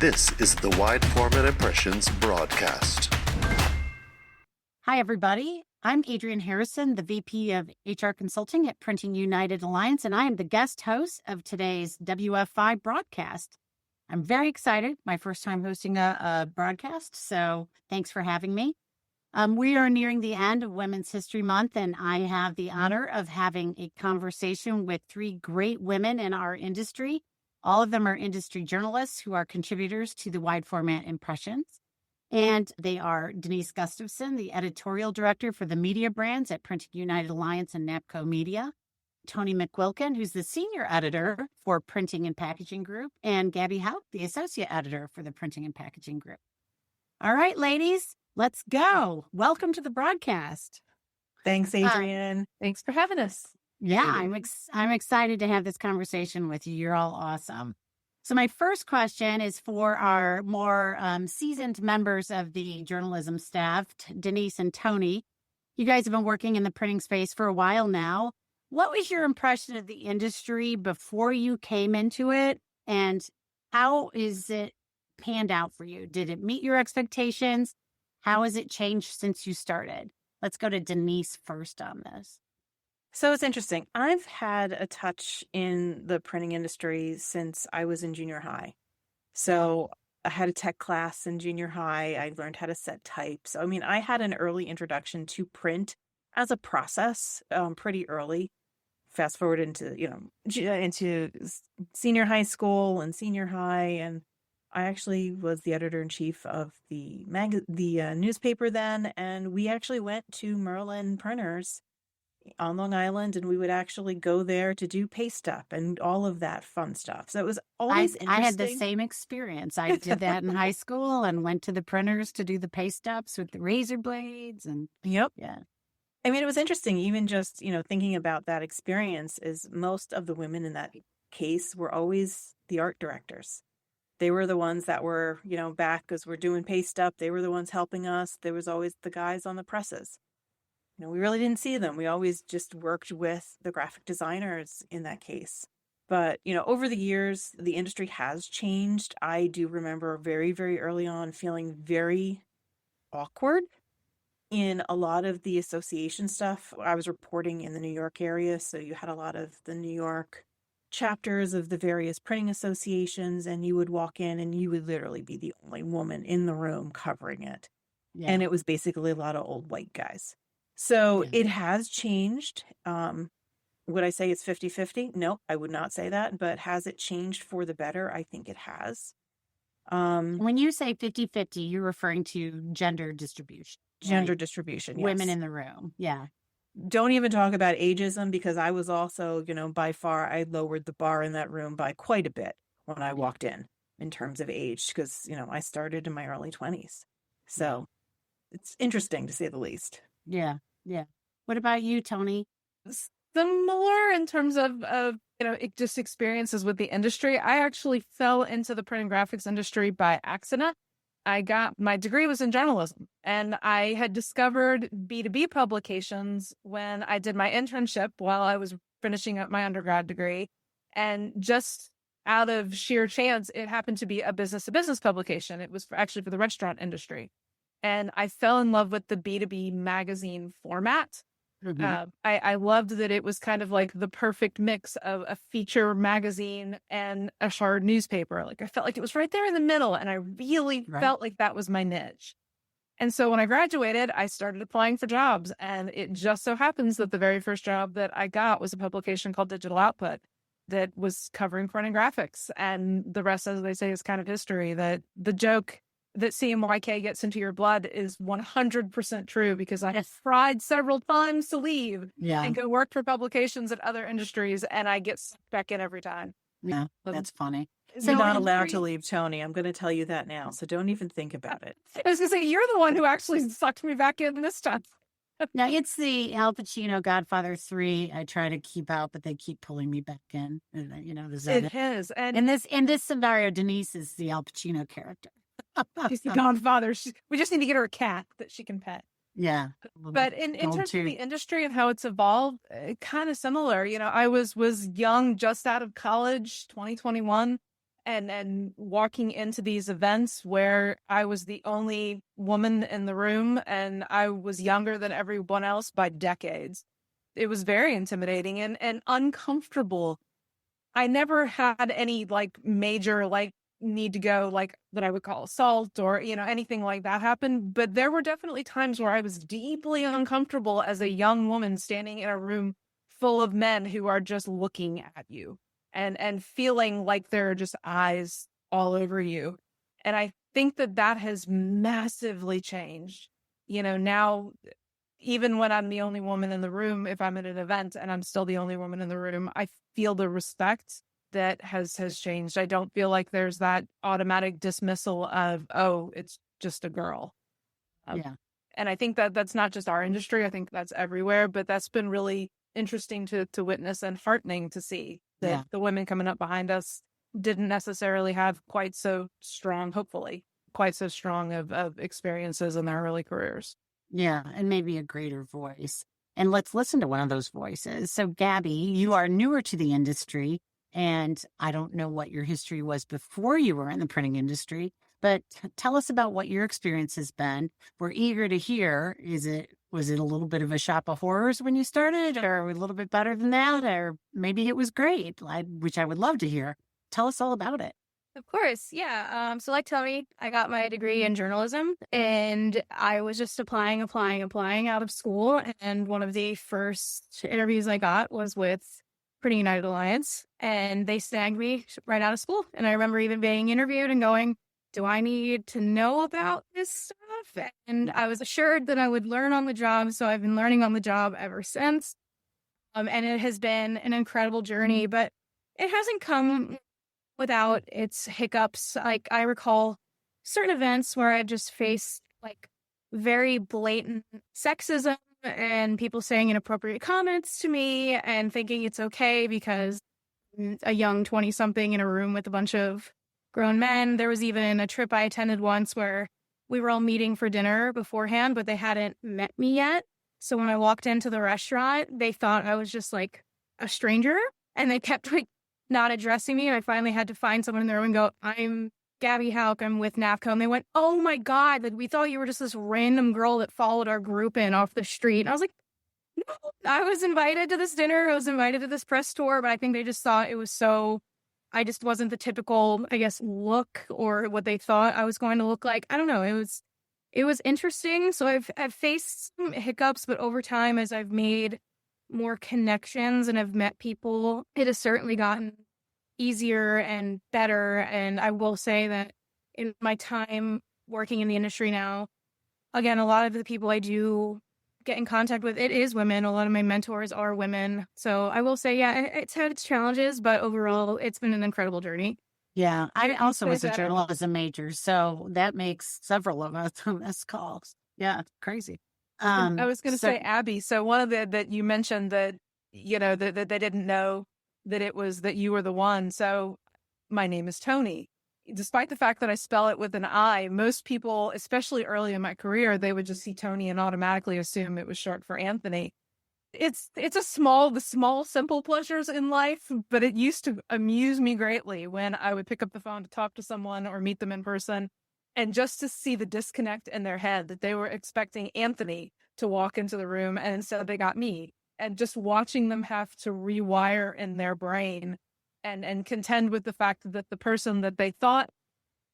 This is the Wide Format Impressions broadcast. Hi, everybody. I'm Adriane Harrison, the VP of HR Consulting at Printing United Alliance, and I am the guest host of today's WFI broadcast. I'm very excited. My first time hosting a broadcast, so thanks for having me. We are nearing the end of Women's History Month, and I have the honor of having a conversation with three great women in our industry. All of them are industry journalists who are contributors to the Wide Format Impressions. And they are Denise Gustavson, the editorial director for the media brands at Printing United Alliance and NAPCO Media. Toni McQuilken, who's the senior editor for Printing and Packaging Group. And Gabby Houck, the associate editor for the Printing and Packaging Group. All right, ladies, let's go. Welcome to the broadcast. Thanks, Adriane. Thanks for having us. Yeah, I'm excited to have this conversation with you. You're all awesome. So my first question is for our more seasoned members of the journalism staff, Denise and Toni. You guys have been working in the printing space for a while now. What was your impression of the industry before you came into it, and how is it panned out for you? Did it meet your expectations? How has it changed since you started? Let's go to Denise first on this. So it's interesting. I've had a touch in the printing industry since I was in junior high. So I had a tech class in junior high. I learned how to set type. So, I mean, I had an early introduction to print as a process pretty early. Fast forward into senior high school and senior high. And I actually was the editor-in-chief of the newspaper then. And we actually went to Merlin Printers on Long Island, and we would actually go there to do paste up and all of that fun stuff. So it was always interesting. I had the same experience. I did that in high school and went to the printers to do the paste ups with the razor blades. And yep. Yeah. I mean, it was interesting, even just, thinking about that experience is most of the women in that case were always the art directors. They were the ones that were, back as we're doing paste up. They were the ones helping us. There was always the guys on the presses. We really didn't see them. We always just worked with the graphic designers in that case. But, over the years, the industry has changed. I do remember very, very early on feeling very awkward in a lot of the association stuff. I was reporting in the New York area, so you had a lot of the New York chapters of the various printing associations, and you would walk in and you would literally be the only woman in the room covering it. Yeah. And it was basically a lot of old white guys. So It has changed. Would I say it's 50-50? No, I would not say that. But has it changed for the better? I think it has. When you say 50-50, you're referring to gender distribution. Gender distribution, yes. Women in the room. Yeah. Don't even talk about ageism, because I was also, by far, I lowered the bar in that room by quite a bit when I walked in terms of age, because, I started in my early 20s. So it's interesting to say the least. Yeah. Yeah. What about you, Toni? Similar in terms of just experiences with the industry. I actually fell into the print and graphics industry by accident. My degree was in journalism, and I had discovered B2B publications when I did my internship while I was finishing up my undergrad degree. And just out of sheer chance, it happened to be a business-to-business publication. It was actually for the restaurant industry. And I fell in love with the B2B magazine format. Mm-hmm. I loved that it was kind of like the perfect mix of a feature magazine and a hard newspaper. Like, I felt like it was right there in the middle, and I really felt like that was my niche. And so when I graduated, I started applying for jobs, and it just so happens that the very first job that I got was a publication called Digital Output that was covering print and graphics. And the rest, as they say, is kind of history. That the joke that CMYK gets into your blood is 100% true, because I have tried several times to leave and go work for publications at other industries, and I get sucked back in every time. Yeah, that's funny. You're not allowed to leave, Toni. I'm going to tell you that now, so don't even think about it. I was going to say, you're the one who actually sucked me back in this time. Now, it's the Al Pacino Godfather 3 I try to keep out, but they keep pulling me back in. It is. And in this scenario, Denise is the Al Pacino character. She's the Godfather. We just need to get her a cat that she can pet. Yeah. But in terms of the industry and how it's evolved, kind of similar. I was young, just out of college, 2021. and walking into these events where I was the only woman in the room and I was younger than everyone else by decades. It was very intimidating and uncomfortable. I never had any like major like need to go like that I would call assault or, anything like that happen. But there were definitely times where I was deeply uncomfortable as a young woman standing in a room full of men who are just looking at you and feeling like there are just eyes all over you. And I think that has massively changed. Now, even when I'm the only woman in the room, if I'm at an event and I'm still the only woman in the room, I feel the respect that has changed. I don't feel like there's that automatic dismissal of, oh, it's just a girl. Yeah. And I think that's not just our industry. I think that's everywhere, but that's been really interesting to witness and heartening to see that the women coming up behind us didn't necessarily have quite so strong, hopefully, quite so strong of experiences in their early careers. Yeah, and maybe a greater voice. And let's listen to one of those voices. So, Gabby, you are newer to the industry, and I don't know what your history was before you were in the printing industry, but tell us about what your experience has been. We're eager to hear. Was it a little bit of a shop of horrors when you started, or a little bit better than that, or maybe it was great, which I would love to hear. Tell us all about it. Of course, yeah. So like Toni, I got my degree in journalism and I was just applying out of school. And one of the first interviews I got was with Printing United Alliance and they snagged me right out of school. And I remember even being interviewed and going, do I need to know about this stuff? And I was assured that I would learn on the job. So I've been learning on the job ever since. And it has been an incredible journey, but it hasn't come without its hiccups. Like I recall certain events where I just faced like very blatant sexism and people saying inappropriate comments to me and thinking it's okay because a young 20-something in a room with a bunch of grown men. There was even a trip I attended once where we were all meeting for dinner beforehand, but they hadn't met me yet. So when I walked into the restaurant, they thought I was just like a stranger and they kept like not addressing me. And I finally had to find someone in the room and go, I'm Gabby Houck. I'm with NAFCO. And they went, oh my God, like we thought you were just this random girl that followed our group in off the street. And I was like, no, I was invited to this dinner. I was invited to this press tour, but I think they just thought it was I just wasn't the typical, I guess, look or what they thought I was going to look like. I don't know. It was interesting. So I've faced some hiccups, but over time, as I've made more connections and have met people, it has certainly gotten easier and better. And I will say that in my time working in the industry now, again, a lot of the people I do get in contact with, it is women. A lot of my mentors are women. So I will say, yeah, it's had its challenges, but overall, it's been an incredible journey. Yeah, I also was a journalism major, so that makes several of us on this calls. Yeah, crazy. I was going to say, Abby, so one of that you mentioned that, that they didn't know that it was that you were the one. So my name is Toni. Despite the fact that I spell it with an I, most people, especially early in my career, they would just see Toni and automatically assume it was short for Anthony. It's the small, simple pleasures in life, but it used to amuse me greatly when I would pick up the phone to talk to someone or meet them in person. And just to see the disconnect in their head that they were expecting Anthony to walk into the room and instead they got me. And just watching them have to rewire in their brain and contend with the fact that the person that they thought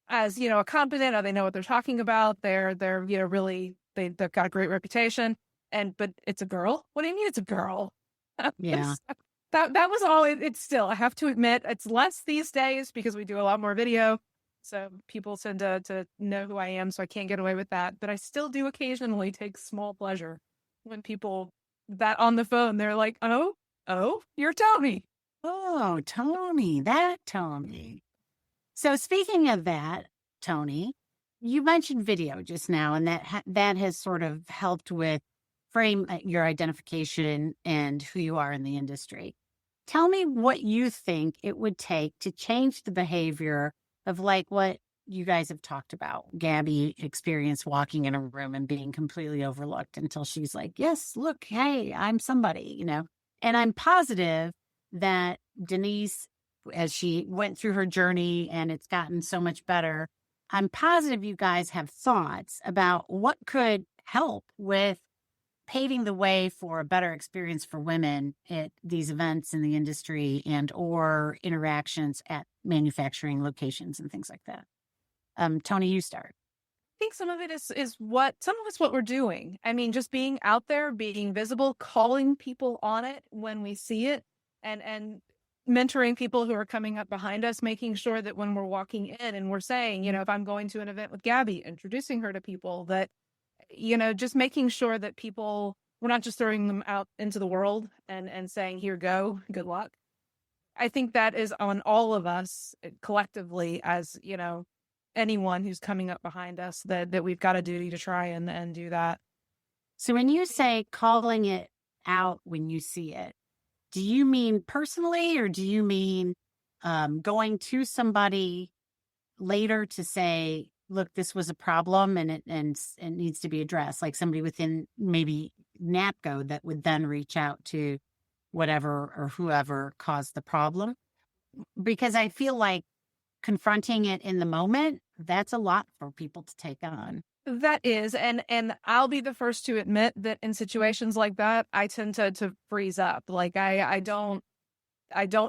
as, a competent or they know what they're talking about, they've got a great reputation. But it's a girl? What do you mean it's a girl? Yeah. that was all. It's still, I have to admit, it's less these days because we do a lot more video. So people tend to know who I am, so I can't get away with that. But I still do occasionally take small pleasure when people that on the phone, they're like, oh, you're Toni. Oh, Toni, that Toni. So speaking of that, Toni, you mentioned video just now, and that has sort of helped with frame your identification and who you are in the industry. Tell me what you think it would take to change the behavior of like what you guys have talked about. Gabby experienced walking in a room and being completely overlooked until she's like, yes, look, hey, I'm somebody, And I'm positive that Denise as she went through her journey and it's gotten so much better. I'm positive you guys have thoughts about what could help with paving the way for a better experience for women at these events in the industry and or interactions at manufacturing locations and things like that. Toni, you start. I think some of it is what we're doing. I mean, just being out there, being visible, calling people on it when we see it, and mentoring people who are coming up behind us, making sure that when we're walking in and we're saying, if I'm going to an event with Gabby, introducing her to people, that, just making sure that we're not just throwing them out into the world and saying, here, go, good luck. I think that is on all of us collectively as, anyone who's coming up behind us, that we've got a duty to try and do that. So when you say calling it out when you see it, do you mean personally, or do you mean going to somebody later to say, look, this was a problem and it needs to be addressed, like somebody within maybe NAPCO that would then reach out to whatever or whoever caused the problem? Because I feel like confronting it in the moment, that's a lot for people to take on. That is, and I'll be the first to admit that in situations like that, I tend to freeze up. Like I don't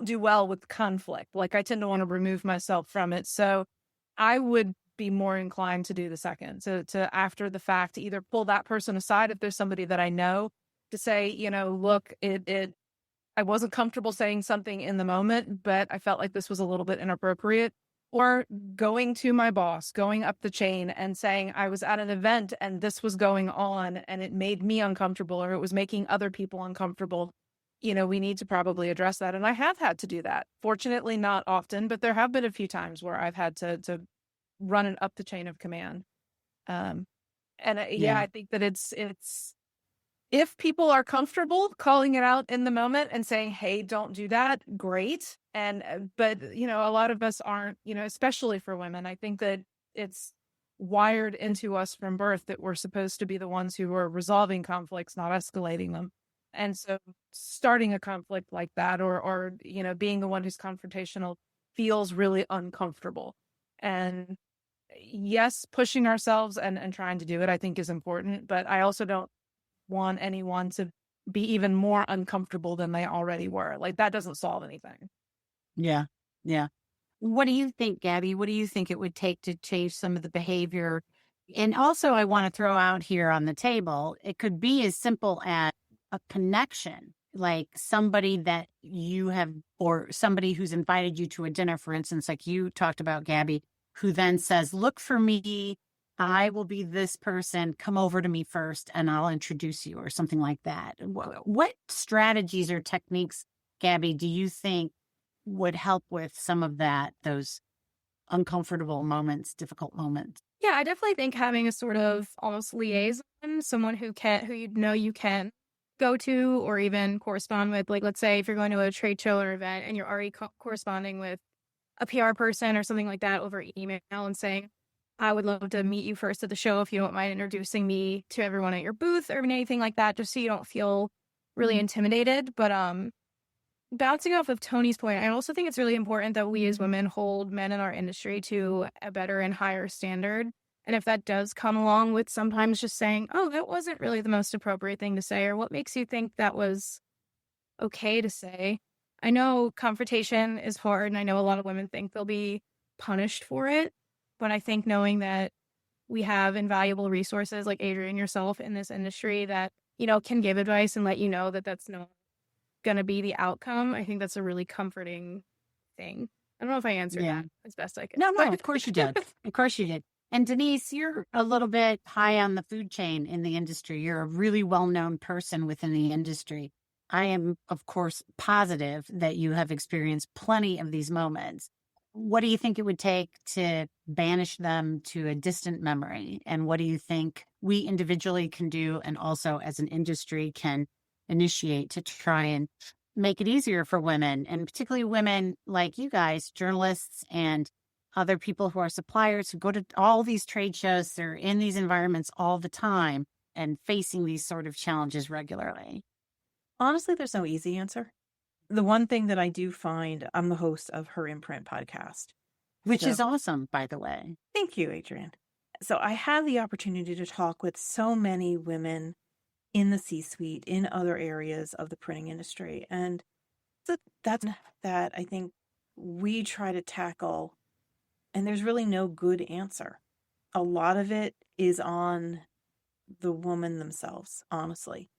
do well with conflict. Like I tend to want to remove myself from it. So I would be more inclined to do the second, to after the fact, either pull that person aside if there's somebody that I know, to say, look, I wasn't comfortable saying something in the moment, but I felt like this was a little bit inappropriate. Or going to my boss, going up the chain and saying, I was at an event and this was going on and it made me uncomfortable, or it was making other people uncomfortable. We need to probably address that. And I have had to do that. Fortunately, not often, but there have been a few times where I've had to run it up the chain of command. I think that it's if people are comfortable calling it out in the moment and saying, hey, don't do that, great. But a lot of us aren't, especially for women. I think that it's wired into us from birth that we're supposed to be the ones who are resolving conflicts, not escalating them. And so starting a conflict like that or being the one who's confrontational feels really uncomfortable. And yes, pushing ourselves and trying to do it, I think, is important. But I also don't want anyone to be even more uncomfortable than they already were. Like that doesn't solve anything. Yeah. What do you think, Gabby? What do you think it would take to change some of the behavior? And also, I want to throw out here on the table, it could be as simple as a connection, like somebody that you have, or somebody who's invited you to a dinner, for instance, like you talked about, Gabby, who then says, look for me, I will be this person, come over to me first and I'll introduce you, or something like that. What strategies or techniques, Gabby, do you think would help with some of that, those uncomfortable moments, difficult moments? Yeah, I definitely think having a sort of almost liaison, someone who you can go to or even correspond with. Like, let's say if you're going to a trade show or event and you're already corresponding with a PR person or something like that over email and saying, I would love to meet you first at the show if you don't mind introducing me to everyone at your booth or anything like that, just so you don't feel really intimidated. But bouncing off of Toni's point, I also think it's really important that we as women hold men in our industry to a better and higher standard. And if that does come along with sometimes just saying, oh, that wasn't really the most appropriate thing to say, or what makes you think that was okay to say? I know confrontation is hard, and I know a lot of women think they'll be punished for it. But I think knowing that we have invaluable resources like Adriane, yourself, in this industry that, can give advice and let you know that that's not going to be the outcome, I think that's a really comforting thing. I don't know if I answered that as best I could. No, of course you did. Of course you did. And Denise, you're a little bit high on the food chain in the industry. You're a really well-known person within the industry. I am, of course, positive that you have experienced plenty of these moments. What do you think it would take to banish them to a distant memory? And what do you think we individually can do, and also as an industry can initiate to try and make it easier for women, and particularly women like you guys, journalists and other people who are suppliers who go to all these trade shows, they're in these environments all the time and facing these sort of challenges regularly? Honestly, there's no easy answer. the one thing that I do find, I'm the host of Her Imprint podcast. Which So- is awesome, by the way. Thank you, Adrienne. So I have the opportunity to talk with so many women in the C-suite, in other areas of the printing industry. And that's that I think we try to tackle, and there's really no good answer. A lot of it is on the woman themselves, honestly,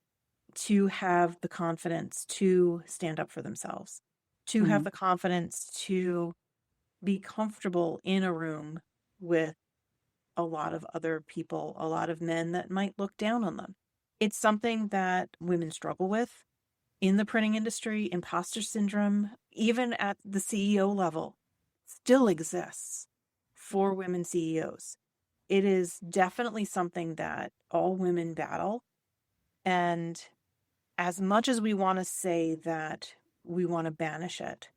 to have the confidence to stand up for themselves, to have the confidence to be comfortable in a room with a lot of other people, a lot of men that might look down on them. It's something that women struggle with in the printing industry. Imposter syndrome, even at the CEO level, still exists for women CEOs. It is definitely something that all women battle. And as much as we want to say that we want to banish it,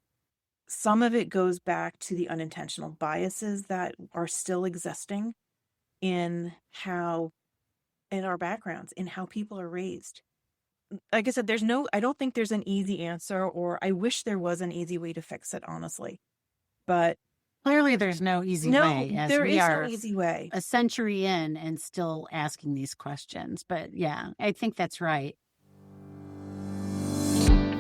some of it goes back to the unintentional biases that are still existing in our backgrounds, in how people are raised. Like I said, I don't think there's an easy answer, or I wish there was an easy way to fix it, honestly. But clearly there's no easy way, as there we is are no easy way. a century in and still asking these questions. But yeah, I think that's right.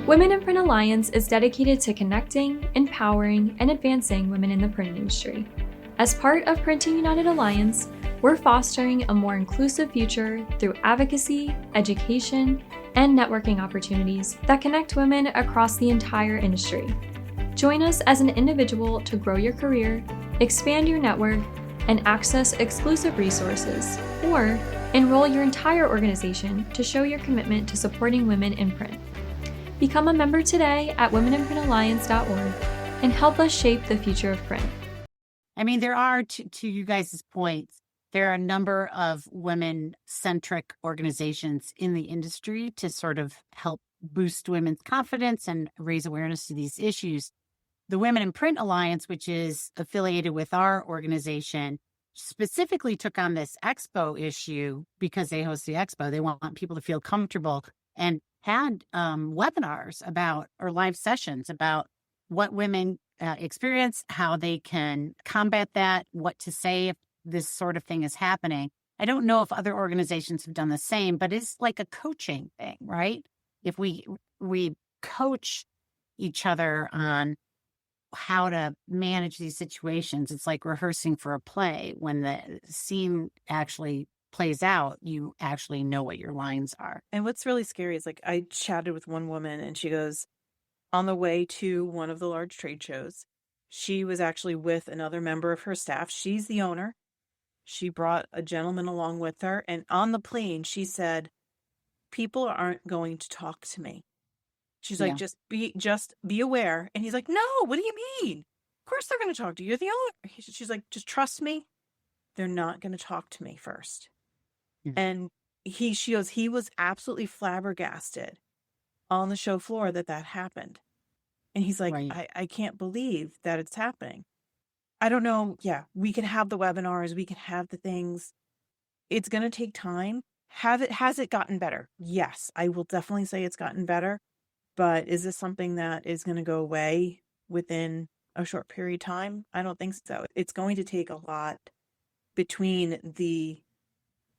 Women in Print Alliance is dedicated to connecting, empowering, and advancing women in the printing industry. As part of Printing United Alliance, we're fostering a more inclusive future through advocacy, education, and networking opportunities that connect women across the entire industry. Join us as an individual to grow your career, expand your network, and access exclusive resources, or enroll your entire organization to show your commitment to supporting women in print. Become a member today at womeninprintalliance.org and help us shape the future of print. I mean, there are, to you guys' points, there are a number of women-centric organizations in the industry to sort of help boost women's confidence and raise awareness to these issues. The Women in Print Alliance, which is affiliated with our organization, specifically took on this expo issue because they host the expo. They want people to feel comfortable, and had webinars about, or live sessions about, what women experience, how they can combat that, what to say if this sort of thing is happening. I don't know if other organizations have done the same, but it's like a coaching thing, right? If we coach each other on how to manage these situations, it's like rehearsing for a play. When the scene actually plays out, you actually know what your lines are. And what's really scary is, like, I chatted with one woman, and she goes, on the way to one of the large trade shows, she was actually with another member of her staff. She's the owner. She brought a gentleman along with her. And on the plane, she said, people aren't going to talk to me. She's like, just be aware. And he's like, no, what do you mean? Of course they're going to talk to you. You're the owner. She's like, just trust me. They're not going to talk to me first. And she goes, he was absolutely flabbergasted on the show floor that happened. And he's like, right. I can't believe that it's happening. I don't know. Yeah, we can have the webinars. We can have the things. It's going to take time. Has it gotten better? Yes, I will definitely say it's gotten better. But is this something that is going to go away within a short period of time? I don't think so. It's going to take a lot between the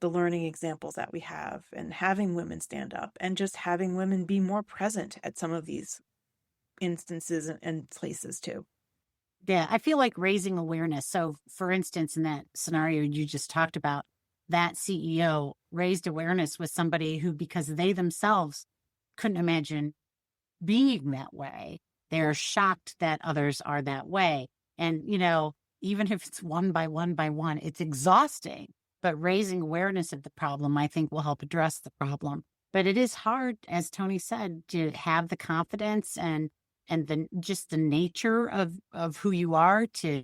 learning examples that we have, and having women stand up, and just having women be more present at some of these instances and places too. Yeah, I feel like raising awareness. So, for instance, in that scenario you just talked about, that CEO raised awareness with somebody who, because they themselves couldn't imagine being that way, they're shocked that others are that way. And, even if it's one by one, it's exhausting. But raising awareness of the problem, I think, will help address the problem. But it is hard, as Toni said, to have the confidence and just the nature of who you are to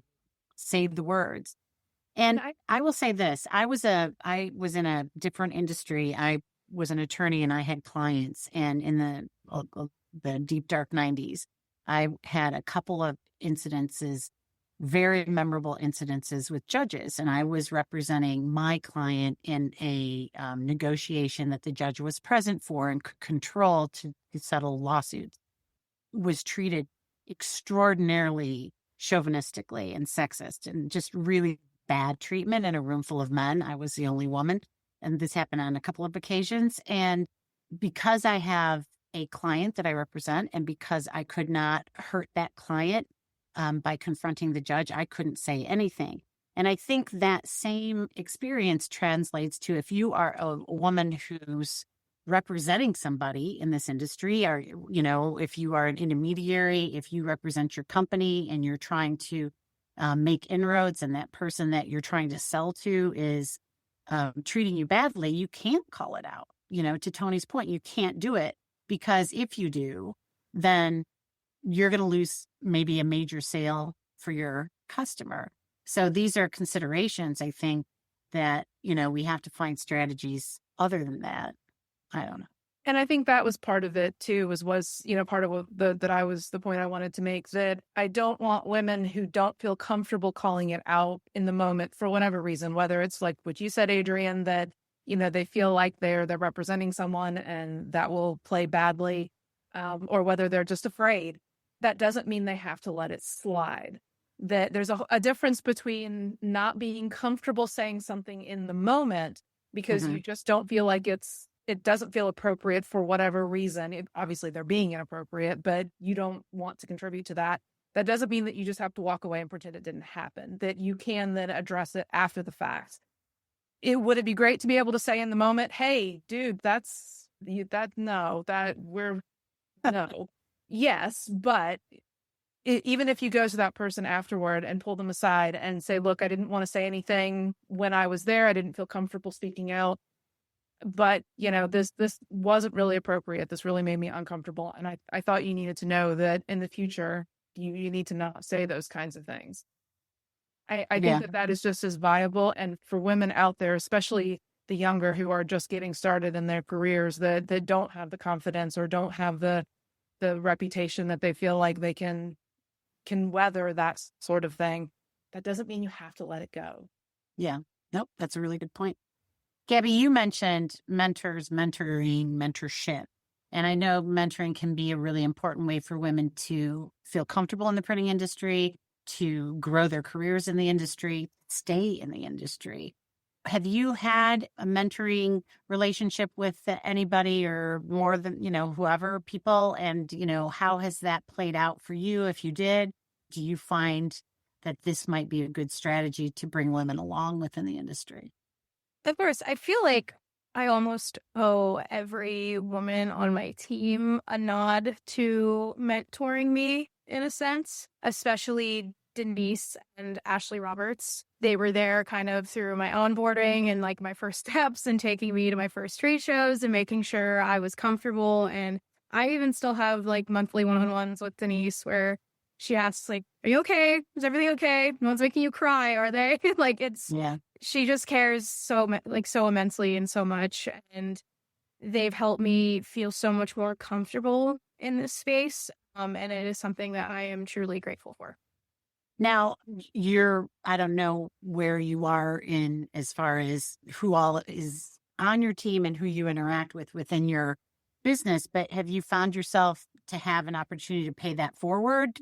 say the words. And I will say this: I was in a different industry. I was an attorney, and I had clients. And in the deep dark 90s, I had a couple of incidences, very memorable incidences with judges, and I was representing my client in a negotiation that the judge was present for and could control to settle lawsuits. was treated extraordinarily chauvinistically and sexist and just really bad treatment in a room full of men. I was the only woman, and this happened on a couple of occasions. And because I have a client that I represent, and because I could not hurt that client by confronting the judge, I couldn't say anything. And I think that same experience translates to if you are a woman who's representing somebody in this industry, or, if you are an intermediary, if you represent your company and you're trying to make inroads, and that person that you're trying to sell to is treating you badly, you can't call it out. To Toni's point, you can't do it, because if you do, then you're going to lose maybe a major sale for your customer. So these are considerations, I think, that, we have to find strategies other than that. I don't know. And I think that was part of it too, was part of the point I wanted to make, that I don't want women who don't feel comfortable calling it out in the moment for whatever reason, whether it's like what you said, Adrienne, that, they feel like they're representing someone and that will play badly, or whether they're just afraid. That doesn't mean they have to let it slide. That there's a difference between not being comfortable saying something in the moment because you just don't feel like it doesn't feel appropriate for whatever reason. Obviously, they're being inappropriate, but you don't want to contribute to that. That doesn't mean that you just have to walk away and pretend it didn't happen, that you can then address it after the fact. Would it be great to be able to say in the moment, hey, dude, no. Yes, but even if you go to that person afterward and pull them aside and say, look, I didn't want to say anything when I was there. I didn't feel comfortable speaking out. But, this wasn't really appropriate. This really made me uncomfortable. And I thought you needed to know that in the future, you need to not say those kinds of things. I think that is just as viable. And for women out there, especially the younger who are just getting started in their careers, that don't have the confidence or don't have the reputation that they feel like they can weather that sort of thing, that doesn't mean you have to let it go. Yeah. Nope. That's a really good point. Gabby, you mentioned mentors, mentoring, mentorship. And I know mentoring can be a really important way for women to feel comfortable in the printing industry, to grow their careers in the industry, stay in the industry. Have you had a mentoring relationship with anybody, or more than, whoever, people? And, how has that played out for you? If you did, do you find that this might be a good strategy to bring women along within the industry? Of course, I feel like I almost owe every woman on my team a nod to mentoring me, in a sense, especially Denise and Ashley Roberts. They were there kind of through my onboarding and like my first steps, and taking me to my first trade shows and making sure I was comfortable. And I even still have like monthly one-on-ones with Denise where she asks, like, are you okay? Is everything okay? No one's making you cry, are they? Like, she just cares so immensely and so much. And they've helped me feel so much more comfortable in this space. And it is something that I am truly grateful for. Now, I don't know where you are in as far as who all is on your team and who you interact with within your business, but have you found yourself to have an opportunity to pay that forward?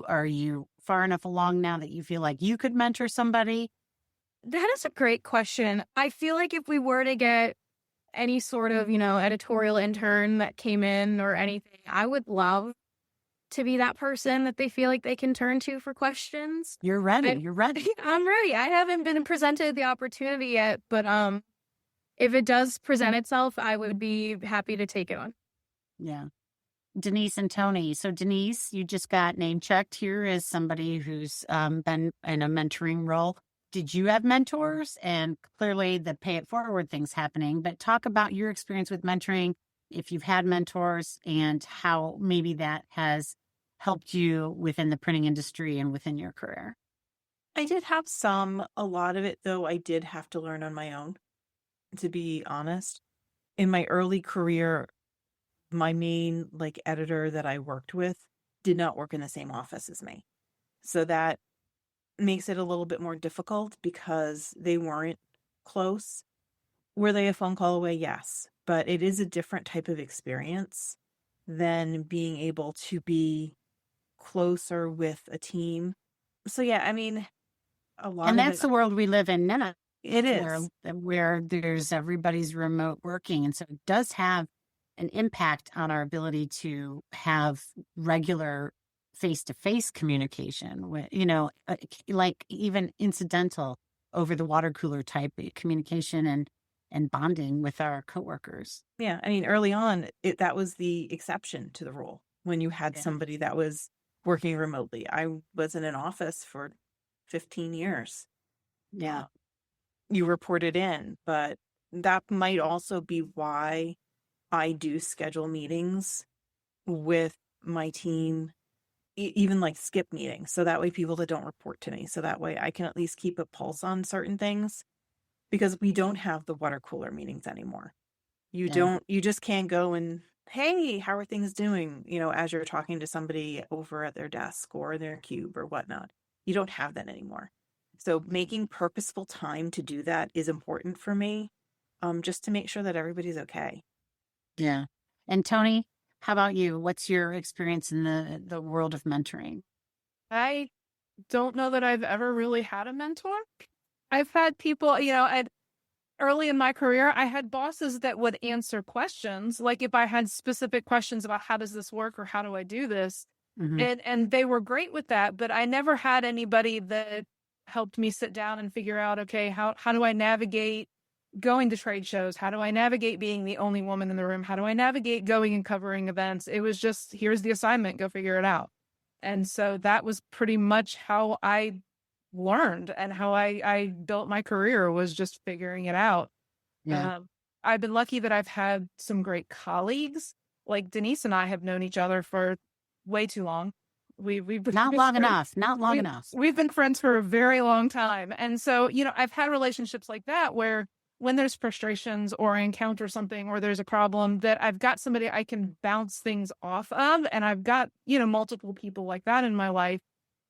Are you far enough along now that you feel like you could mentor somebody? That is a great question. I feel like if we were to get any sort of, editorial intern that came in or anything, I would love to be that person that they feel like they can turn to for questions. You're ready. You're ready. I'm ready. I haven't been presented the opportunity yet, but if it does present itself, I would be happy to take it on. Yeah. Denise and Toni. So Denise, you just got name checked here as somebody who's been in a mentoring role. Did you have mentors? And clearly the pay it forward thing's happening, but talk about your experience with mentoring, if you've had mentors, and how maybe that has helped you within the printing industry and within your career. I did have some. A lot of it, though, I did have to learn on my own, to be honest. In my early career, my main editor that I worked with did not work in the same office as me. So that makes it a little bit more difficult because they weren't close. Were they a phone call away? Yes. But it is a different type of experience than being able to be closer with a team. So yeah, I mean, a lot And of that's it, the world we live in now, it where is. where there's everybody's remote working, and so it does have an impact on our ability to have regular face-to-face communication with, like even incidental over the water cooler type communication and bonding with our coworkers. Yeah, I mean, early on, that was the exception to the rule when you had Yeah. somebody that was working remotely. I was in an office for 15 years. Yeah. You reported in, but that might also be why I do schedule meetings with my team, even like skip meetings. So that way people that don't report to me, so that way I can at least keep a pulse on certain things, because we don't have the water cooler meetings anymore. Yeah. You just can't go and, hey, how are things doing? As you're talking to somebody over at their desk or their cube or whatnot. You don't have that anymore. So making purposeful time to do that is important for me, just to make sure that everybody's okay. Yeah. And Toni, how about you? What's your experience in the world of mentoring? I don't know that I've ever really had a mentor. I've had people, early in my career, I had bosses that would answer questions. Like if I had specific questions about how does this work or how do I do this, Hmm. and they were great with that. But I never had anybody that helped me sit down and figure out, okay, how do I navigate going to trade shows? How do I navigate being the only woman in the room? How do I navigate going and covering events? It was just, here's the assignment, go figure it out. And so that was pretty much how I learned and how I built my career, was just figuring it out. Yeah. I've been lucky that I've had some great colleagues. Like Denise and I have known each other for way too long. We've been Not long friends- enough. Not long enough. We've been friends for a very long time. And so, I've had relationships like that where when there's frustrations or I encounter something or there's a problem, that I've got somebody I can bounce things off of. And I've got, multiple people like that in my life,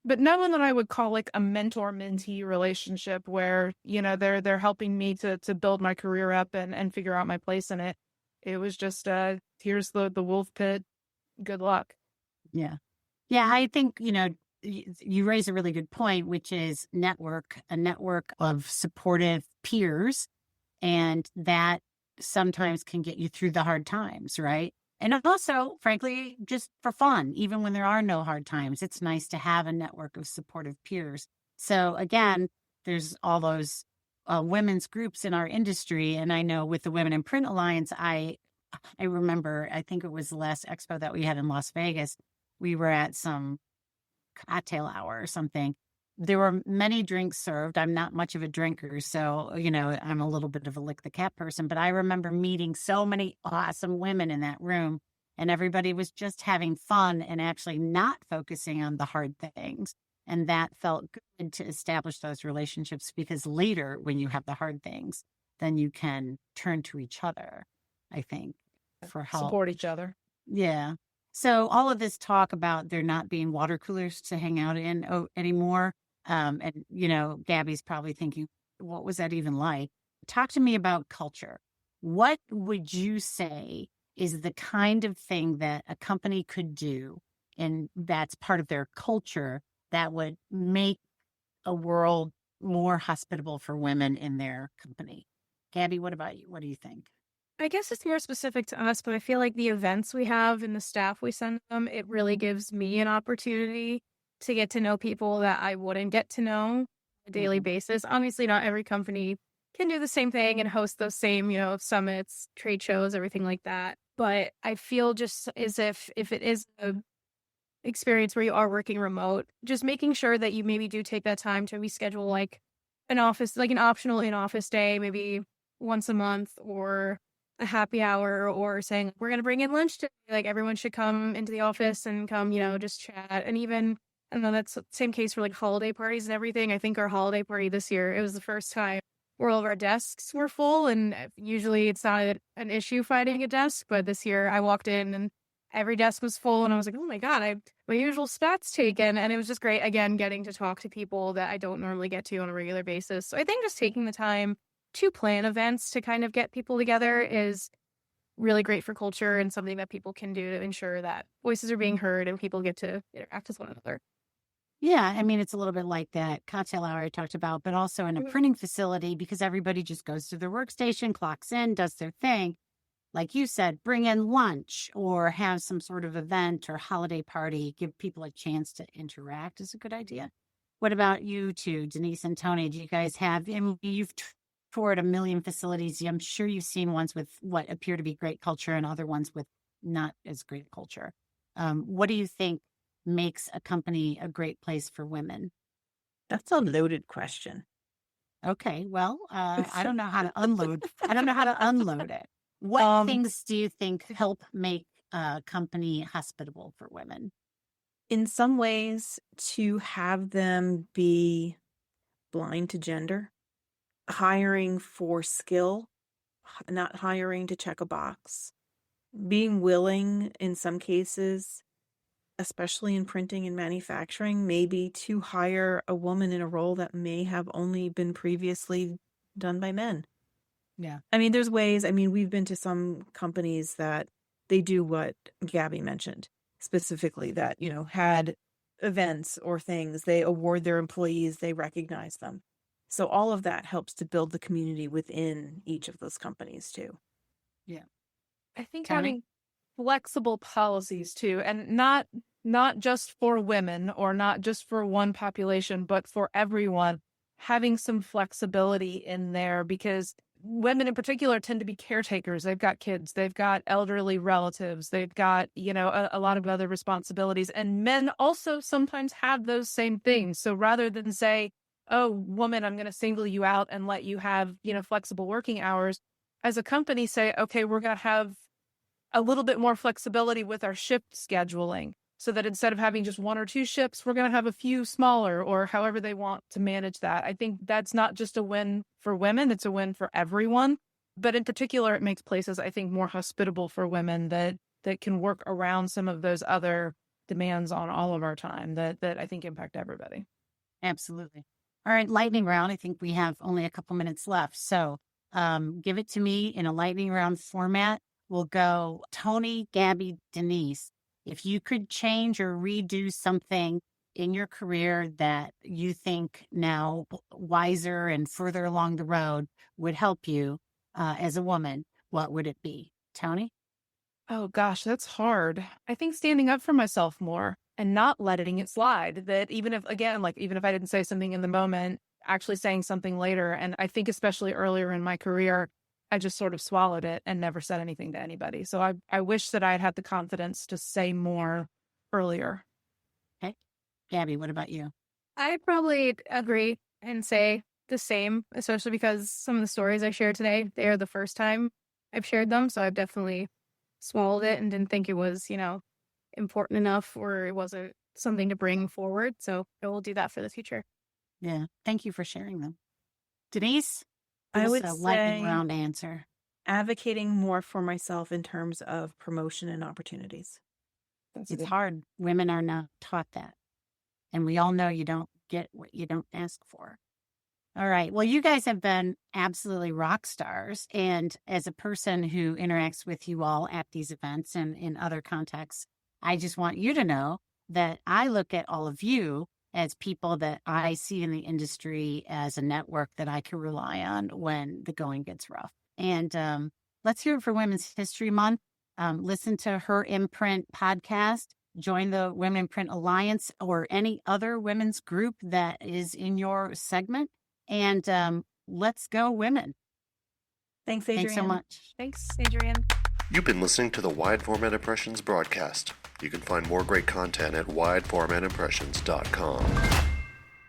but no one that I would call like a mentor-mentee relationship where, they're helping me to build my career up and figure out my place in it. It was just, here's the wolf pit. Good luck. Yeah. Yeah. I think, you raise a really good point, which is a network of supportive peers. And that sometimes can get you through the hard times, right? And also, frankly, just for fun, even when there are no hard times, it's nice to have a network of supportive peers. So again, there's all those women's groups in our industry. And I know with the Women in Print Alliance, I remember, I think it was the last expo that we had in Las Vegas. We were at some cocktail hour or something. There were many drinks served. I'm not much of a drinker, so, I'm a little bit of a lick the cat person, but I remember meeting so many awesome women in that room, and everybody was just having fun and actually not focusing on the hard things. And that felt good to establish those relationships, because later when you have the hard things, then you can turn to each other, I think, for help. Support each other. Yeah. So all of this talk about there not being water coolers to hang out in anymore. And, Gabby's probably thinking, what was that even like? Talk to me about culture. What would you say is the kind of thing that a company could do, and that's part of their culture, that would make a world more hospitable for women in their company? Gabby, what about you? What do you think? I guess it's more specific to us, but I feel like the events we have and the staff we send them, it really gives me an opportunity to get to know people that I wouldn't get to know on a daily basis. Obviously, not every company can do the same thing and host those same, summits, trade shows, everything like that. But I feel just as if it is a experience where you are working remote, just making sure that you maybe do take that time to reschedule like an optional in-office day, maybe once a month, or a happy hour, or saying we're going to bring in lunch today. Like everyone should come into the office and come, just chat. And even, I don't know, that's the same case for like holiday parties and everything. I think our holiday party this year, it was the first time where all of our desks were full. And usually it's not an issue finding a desk, but this year I walked in and every desk was full. And I was like, oh my God, my usual spot's taken. And it was just great, again, getting to talk to people that I don't normally get to on a regular basis. So I think just taking the time to plan events to kind of get people together is really great for culture and something that people can do to ensure that voices are being heard and people get to interact with one another. Yeah, I mean, it's a little bit like that cocktail hour I talked about, but also in a printing facility because everybody just goes to their workstation, clocks in, does their thing. Like you said, bring in lunch or have some sort of event or holiday party, give people a chance to interact is a good idea. What about you two, Denise and Toni? Do you guys have, I mean, you've toured a million facilities. I'm sure you've seen ones with what appear to be great culture and other ones with not as great culture. What do you think makes a company a great place for women? That's a loaded question. Okay, well, I don't know how to unload. I don't know how to unload it. What things do you think help make a company hospitable for women? In some ways, to have them be blind to gender, hiring for skill, not hiring to check a box, being willing in some cases, especially in printing and manufacturing, maybe to hire a woman in a role that may have only been previously done by men. Yeah. I mean, there's ways. I mean, we've been to some companies that they do what Gabby mentioned specifically, that, had events or things. They award their employees, they recognize them. So all of that helps to build the community within each of those companies too. Yeah. I think Toni? having flexible policies too, and not just for women or not just for one population, but for everyone, having some flexibility in there, because women in particular tend to be caretakers. They've got kids, they've got elderly relatives, they've got, a lot of other responsibilities. And men also sometimes have those same things. So rather than say, oh, woman, I'm going to single you out and let you have, flexible working hours, as a company say, okay, we're going to have a little bit more flexibility with our shift scheduling, so that instead of having just one or two shifts, we're going to have a few smaller, or however they want to manage that. I think that's not just a win for women, it's a win for everyone. But in particular, it makes places, I think, more hospitable for women that can work around some of those other demands on all of our time that I think impact everybody. Absolutely. All right, lightning round. I think we have only a couple minutes left. So give it to me in a lightning round format. We'll go Toni, Gabby, Denise. If you could change or redo something in your career that you think now wiser and further along the road would help you as a woman, what would it be? Toni? Oh gosh, that's hard. I think standing up for myself more and not letting it slide. That even if I didn't say something in the moment, actually saying something later. And I think especially earlier in my career, I just sort of swallowed it and never said anything to anybody. So I wish that I had the confidence to say more earlier. Okay. Gabby, what about you? I probably agree and say the same, especially because some of the stories I shared today, they are the first time I've shared them. So I've definitely swallowed it and didn't think it was, important enough, or it wasn't something to bring forward. So I will do that for the future. Yeah. Thank you for sharing them. Denise? I would a lightning say round answer. advocating more for myself in terms of promotion and opportunities. It's hard. Women are not taught that. And we all know you don't get what you don't ask for. All right. Well, you guys have been absolutely rock stars. And as a person who interacts with you all at these events and in other contexts, I just want you to know that I look at all of you as people that I see in the industry as a network that I can rely on when the going gets rough. And let's hear it for Women's History Month. Listen to Her Imprint podcast. Join the Women in Print Alliance or any other women's group that is in your segment. And let's go, women. Thanks, Adriane. Thanks so much. Thanks, Adriane. You've been listening to the Wide Format Impressions broadcast. You can find more great content at wideformatimpressions.com.